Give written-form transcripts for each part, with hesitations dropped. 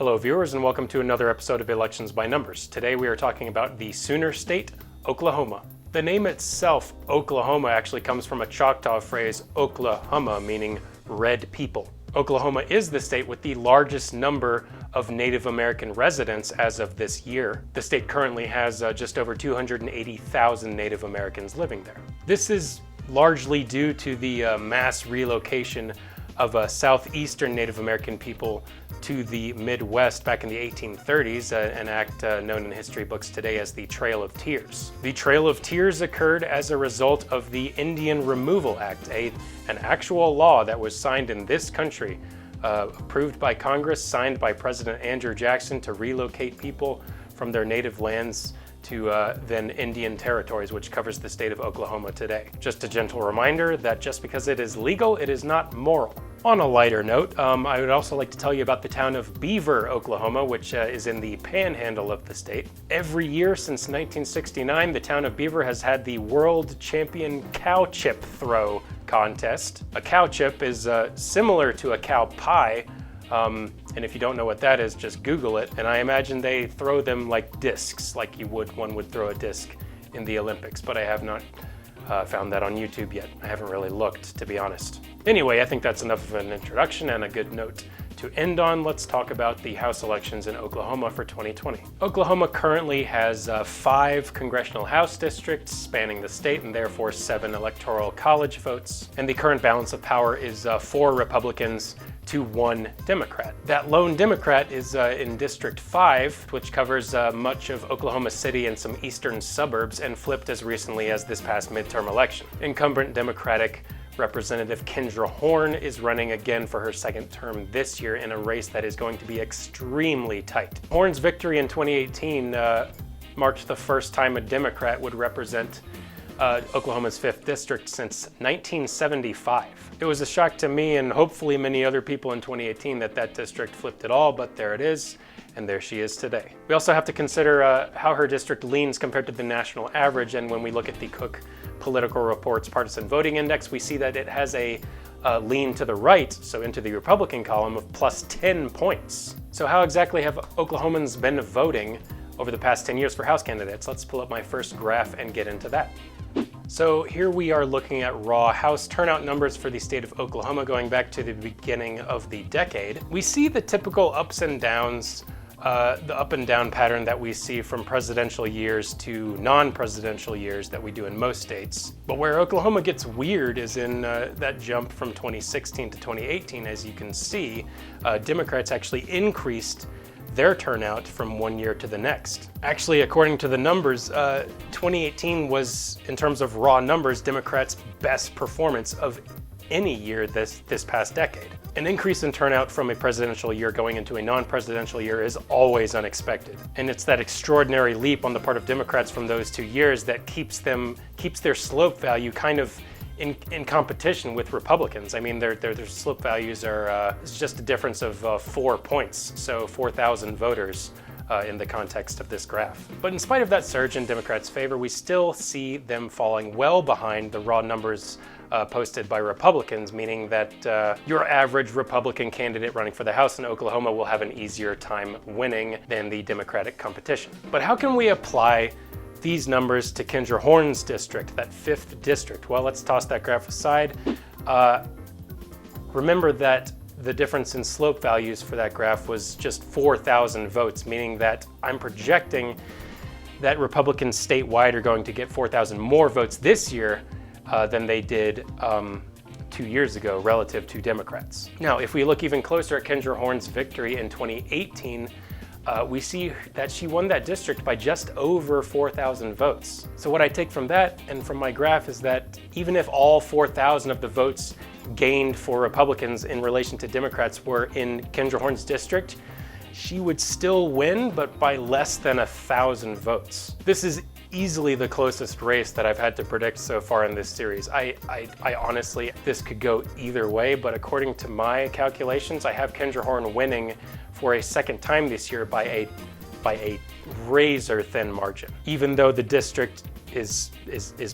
Hello viewers and welcome to another episode of Elections by Numbers. Today we are talking about the Sooner State, Oklahoma. The name itself, Oklahoma, actually comes from a Choctaw phrase, Oklahoma, meaning red people. Oklahoma is the state with the largest number of Native American residents as of this year. The state currently has just over 280,000 Native Americans living there. This is largely due to the mass relocation of southeastern Native American people to the Midwest back in the 1830s, an act known in history books today as the Trail of Tears. The Trail of Tears occurred as a result of the Indian Removal Act, an actual law that was signed in this country, approved by Congress, signed by President Andrew Jackson to relocate people from their native lands to then Indian territories, which covers the state of Oklahoma today. Just a gentle reminder that just because it is legal, it is not moral. On a lighter note, I would also like to tell you about the town of Beaver, Oklahoma, which is in the panhandle of the state. Every year since 1969, the town of Beaver has had the World Champion Cow Chip Throw contest. A cow chip is similar to a cow pie, and if you don't know what that is, just Google it. And I imagine they throw them like discs, like one would throw a disc in the Olympics, but I have not found that on YouTube yet. I haven't really looked, to be honest. Anyway, I think that's enough of an introduction and a good note to end on. Let's talk about the House elections in Oklahoma for 2020. Oklahoma currently has 5 congressional House districts spanning the state and therefore 7 electoral college votes. And the current balance of power is 4 Republicans to 1 Democrat. That lone Democrat is in District 5, which covers much of Oklahoma City and some eastern suburbs, and flipped as recently as this past midterm election. Incumbent Democratic Representative Kendra Horn is running again for her second term this year in a race that is going to be extremely tight. Horn's victory in 2018 marked the first time a Democrat would represent Oklahoma's 5th district since 1975. It was a shock to me and hopefully many other people in 2018 that district flipped at all, but there it is, and there she is today. We also have to consider how her district leans compared to the national average, and when we look at the Cook Political Reports Partisan Voting Index, we see that it has a lean to the right, so into the Republican column, of plus 10 points. So how exactly have Oklahomans been voting over the past 10 years for House candidates? Let's pull up my first graph and get into that. So here we are looking at raw House turnout numbers for the state of Oklahoma going back to the beginning of the decade. We see the typical ups and downs, the up and down pattern that we see from presidential years to non-presidential years that we do in most states. But where Oklahoma gets weird is in that jump from 2016 to 2018. As you can see, Democrats actually increased their turnout from one year to the next. Actually, according to the numbers, 2018 was, in terms of raw numbers, Democrats' best performance of any year this past decade. An increase in turnout from a presidential year going into a non-presidential year is always unexpected. And it's that extraordinary leap on the part of Democrats from those 2 years that keeps their slope value kind of in competition with Republicans. I mean, their slope values are it's just a difference of 4 points, so 4,000 voters in the context of this graph. But in spite of that surge in Democrats' favor, we still see them falling well behind the raw numbers posted by Republicans, meaning that your average Republican candidate running for the House in Oklahoma will have an easier time winning than the Democratic competition. But how can we apply these numbers to Kendra Horn's district, that 5th district? Well, let's toss that graph aside. Remember that the difference in slope values for that graph was just 4,000 votes, meaning that I'm projecting that Republicans statewide are going to get 4,000 more votes this year than they did 2 years ago relative to Democrats. Now, if we look even closer at Kendra Horn's victory in 2018, we see that she won that district by just over 4,000 votes. So what I take from that and from my graph is that even if all 4,000 of the votes gained for Republicans in relation to Democrats were in Kendra Horn's district, she would still win, but by less than 1,000 votes. This is easily the closest race that I've had to predict so far in this series. I honestly, this could go either way, but according to my calculations, I have Kendra Horn winning for a second time this year by a razor thin margin. Even though the district is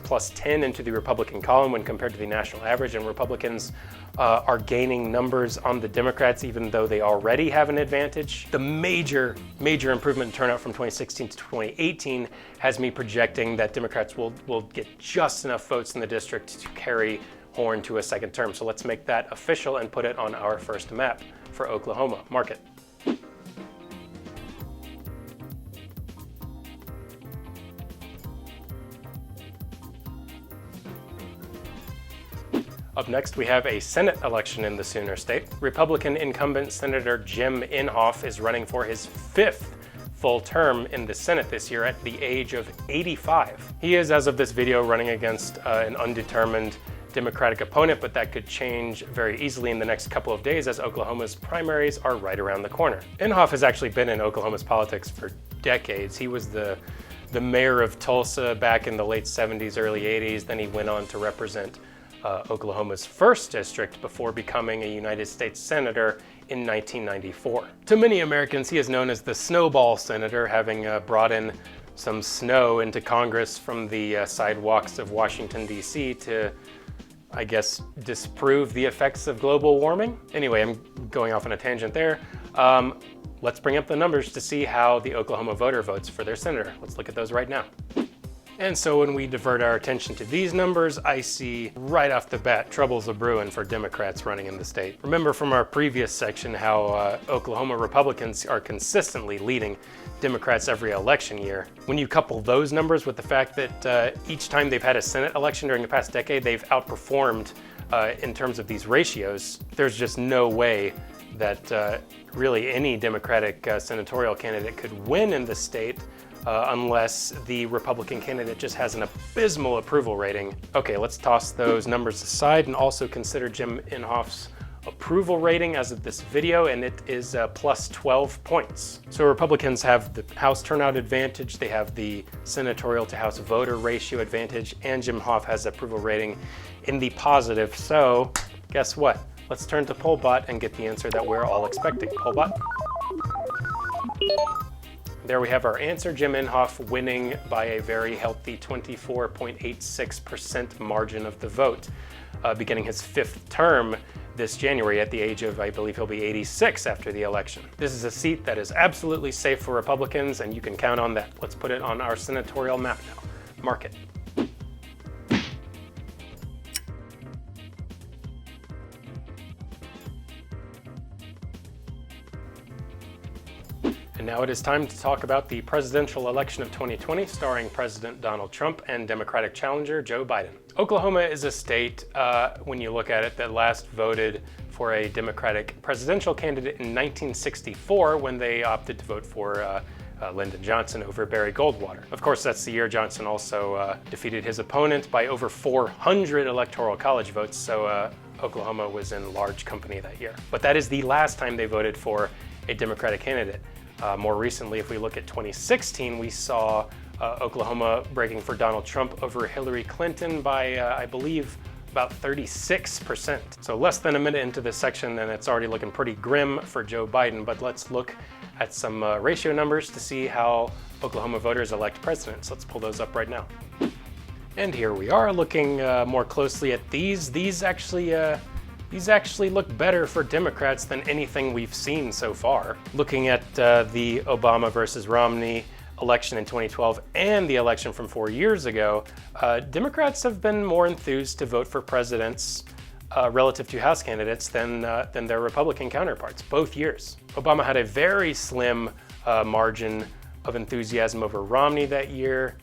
plus 10 into the Republican column when compared to the national average, and Republicans are gaining numbers on the Democrats even though they already have an advantage. The major improvement in turnout from 2016 to 2018 has me projecting that Democrats will get just enough votes in the district to carry Horn to a second term. So let's make that official and put it on our first map for Oklahoma. Mark it. Up next, we have a Senate election in the Sooner State. Republican incumbent Senator Jim Inhofe is running for his 5th full term in the Senate this year at the age of 85. He is, as of this video, running against an undetermined Democratic opponent, but that could change very easily in the next couple of days as Oklahoma's primaries are right around the corner. Inhofe has actually been in Oklahoma's politics for decades. He was the mayor of Tulsa back in the late 70s, early 80s. Then he went on to represent Oklahoma's 1st district before becoming a United States Senator in 1994. To many Americans, he is known as the Snowball Senator, having brought in some snow into Congress from the sidewalks of Washington, D.C. to, I guess, disprove the effects of global warming. Anyway, I'm going off on a tangent there. Let's bring up the numbers to see how the Oklahoma voter votes for their senator. Let's look at those right now. And so when we divert our attention to these numbers, I see right off the bat troubles a-brewing for Democrats running in the state. Remember from our previous section how Oklahoma Republicans are consistently leading Democrats every election year. When you couple those numbers with the fact that each time they've had a Senate election during the past decade, they've outperformed in terms of these ratios, there's just no way that really any Democratic senatorial candidate could win in the state unless the Republican candidate just has an abysmal approval rating. Okay, let's toss those numbers aside and also consider Jim Inhofe's approval rating as of this video, and it is plus 12 points. So Republicans have the House turnout advantage, they have the senatorial to House voter ratio advantage, and Jim Inhofe has approval rating in the positive. So guess what? Let's turn to PollBot and get the answer that we're all expecting. PollBot. There we have our answer. Jim Inhofe winning by a very healthy 24.86% margin of the vote, beginning his 5th term this January at the age of, I believe he'll be 86 after the election. This is a seat that is absolutely safe for Republicans, and you can count on that. Let's put it on our senatorial map now. Mark it. And now it is time to talk about the presidential election of 2020, starring President Donald Trump and Democratic challenger Joe Biden. Oklahoma is a state, when you look at it, that last voted for a Democratic presidential candidate in 1964 when they opted to vote for Lyndon Johnson over Barry Goldwater. Of course, that's the year Johnson also defeated his opponent by over 400 Electoral College votes, so Oklahoma was in large company that year. But that is the last time they voted for a Democratic candidate. More recently, if we look at 2016, we saw Oklahoma breaking for Donald Trump over Hillary Clinton by, I believe, about 36%. So less than a minute into this section, and it's already looking pretty grim for Joe Biden. But let's look at some ratio numbers to see how Oklahoma voters elect presidents. Let's pull those up right now. And here we are looking more closely at these. These actually look better for Democrats than anything we've seen so far. Looking at the Obama versus Romney election in 2012 and the election from 4 years ago, Democrats have been more enthused to vote for presidents relative to House candidates than their Republican counterparts, both years. Obama had a very slim margin of enthusiasm over Romney that year,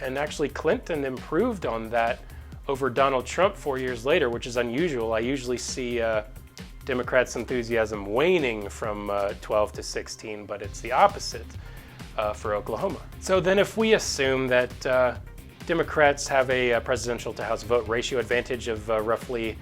and actually Clinton improved on that over Donald Trump 4 years later, which is unusual. I usually see Democrats' enthusiasm waning from 12 to 16, but it's the opposite for Oklahoma. So then if we assume that Democrats have a presidential to House vote ratio advantage of roughly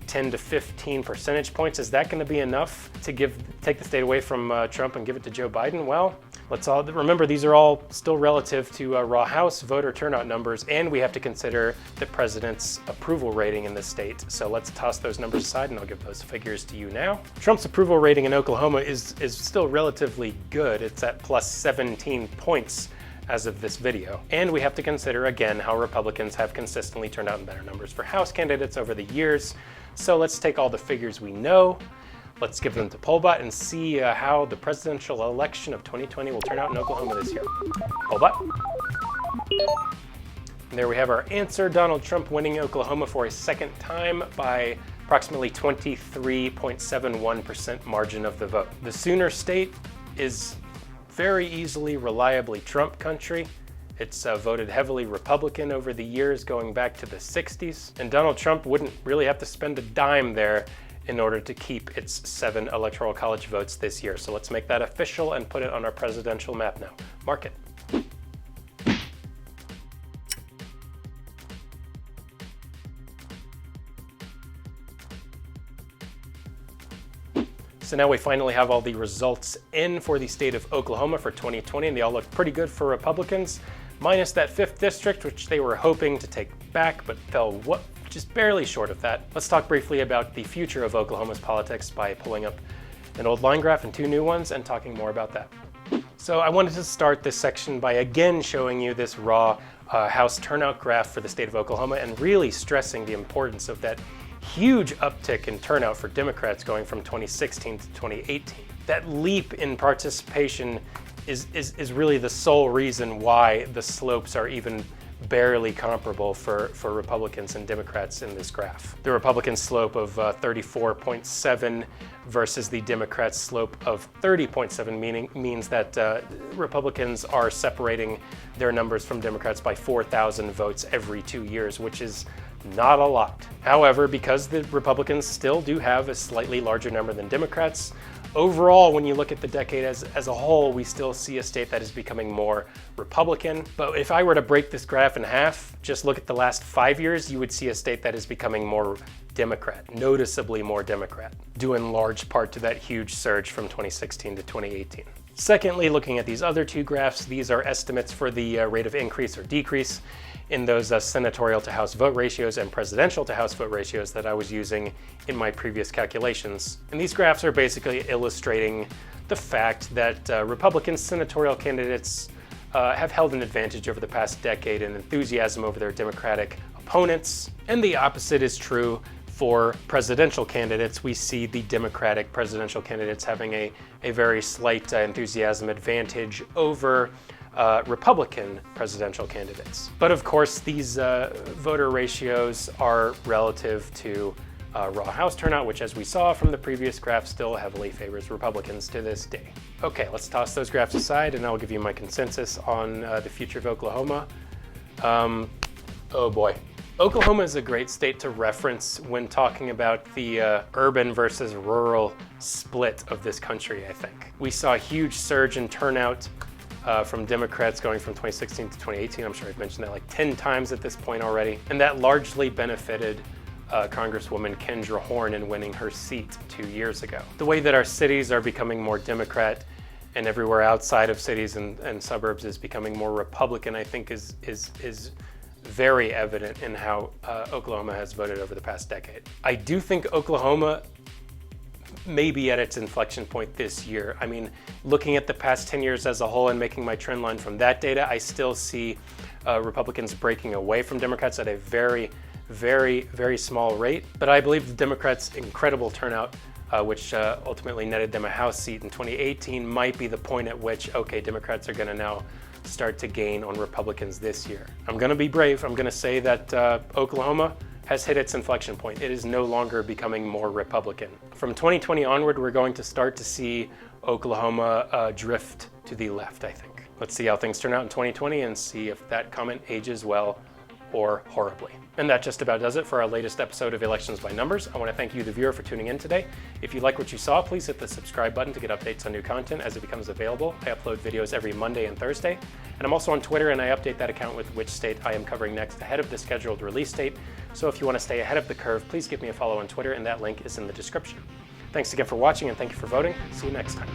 10 to 15 percentage points, is that going to be enough to take the state away from Trump and give it to Joe Biden? Well, let's all remember these are all still relative to raw House voter turnout numbers, and we have to consider the president's approval rating in the state. So let's toss those numbers aside, and I'll give those figures to you now. Trump's approval rating in Oklahoma is still relatively good. It's at plus 17 points as of this video. And we have to consider again how Republicans have consistently turned out in better numbers for House candidates over the years. So let's take all the figures we know, let's give them to Pollbot and see how the presidential election of 2020 will turn out in Oklahoma this year. Pollbot. And there we have our answer. Donald Trump winning Oklahoma for a second time by approximately 23.71% margin of the vote. The Sooner State is very easily, reliably Trump country. It's voted heavily Republican over the years going back to the 60s. And Donald Trump wouldn't really have to spend a dime there in order to keep its 7 Electoral College votes this year. So let's make that official and put it on our presidential map now. Mark it. So now we finally have all the results in for the state of Oklahoma for 2020, and they all look pretty good for Republicans, minus that 5th district, which they were hoping to take back, but fell just barely short of that. Let's talk briefly about the future of Oklahoma's politics by pulling up an old line graph and 2 new ones and talking more about that. So I wanted to start this section by again showing you this raw House turnout graph for the state of Oklahoma and really stressing the importance of that huge uptick in turnout for Democrats going from 2016 to 2018. That leap in participation is really the sole reason why the slopes are even barely comparable for Republicans and Democrats in this graph. The Republican slope of 34.7 versus the Democrats slope of 30.7 means that Republicans are separating their numbers from Democrats by 4,000 votes every 2 years, which is not a lot. However, because the Republicans still do have a slightly larger number than Democrats, overall, when you look at the decade as a whole, we still see a state that is becoming more Republican. But if I were to break this graph in half, just look at the last 5 years, you would see a state that is becoming more Democrat, noticeably more Democrat, due in large part to that huge surge from 2016 to 2018. Secondly, looking at these other 2 graphs, these are estimates for the rate of increase or decrease in those senatorial to House vote ratios and presidential to House vote ratios that I was using in my previous calculations. And these graphs are basically illustrating the fact that Republican senatorial candidates have held an advantage over the past decade in enthusiasm over their Democratic opponents. And the opposite is true for presidential candidates. We see the Democratic presidential candidates having a very slight enthusiasm advantage over Republican presidential candidates. But of course, these voter ratios are relative to raw House turnout, which, as we saw from the previous graph, still heavily favors Republicans to this day. Okay, let's toss those graphs aside and I'll give you my consensus on the future of Oklahoma. Oh boy. Oklahoma is a great state to reference when talking about the urban versus rural split of this country, I think. We saw a huge surge in turnout from Democrats going from 2016 to 2018. I'm sure I've mentioned that like 10 times at this point already. And that largely benefited Congresswoman Kendra Horn in winning her seat 2 years ago. The way that our cities are becoming more Democrat and everywhere outside of cities and suburbs is becoming more Republican, I think is very evident in how Oklahoma has voted over the past decade. I do think Oklahoma may be at its inflection point this year. I mean, looking at the past 10 years as a whole and making my trend line from that data, I still see Republicans breaking away from Democrats at a very, very, very small rate. But I believe the Democrats' incredible turnout, which ultimately netted them a House seat in 2018, might be the point at which, okay, Democrats are gonna now start to gain on Republicans this year. I'm gonna be brave. I'm gonna say that Oklahoma has hit its inflection point. It is no longer becoming more Republican. From 2020 onward, we're going to start to see Oklahoma drift to the left, I think. Let's see how things turn out in 2020 and see if that comment ages well or horribly. And that just about does it for our latest episode of Elections by Numbers. I want to thank you, the viewer, for tuning in today. If you like what you saw, please hit the subscribe button to get updates on new content as it becomes available. I upload videos every Monday and Thursday. And I'm also on Twitter, and I update that account with which state I am covering next ahead of the scheduled release date. So if you want to stay ahead of the curve, please give me a follow on Twitter, and that link is in the description. Thanks again for watching, and thank you for voting. See you next time.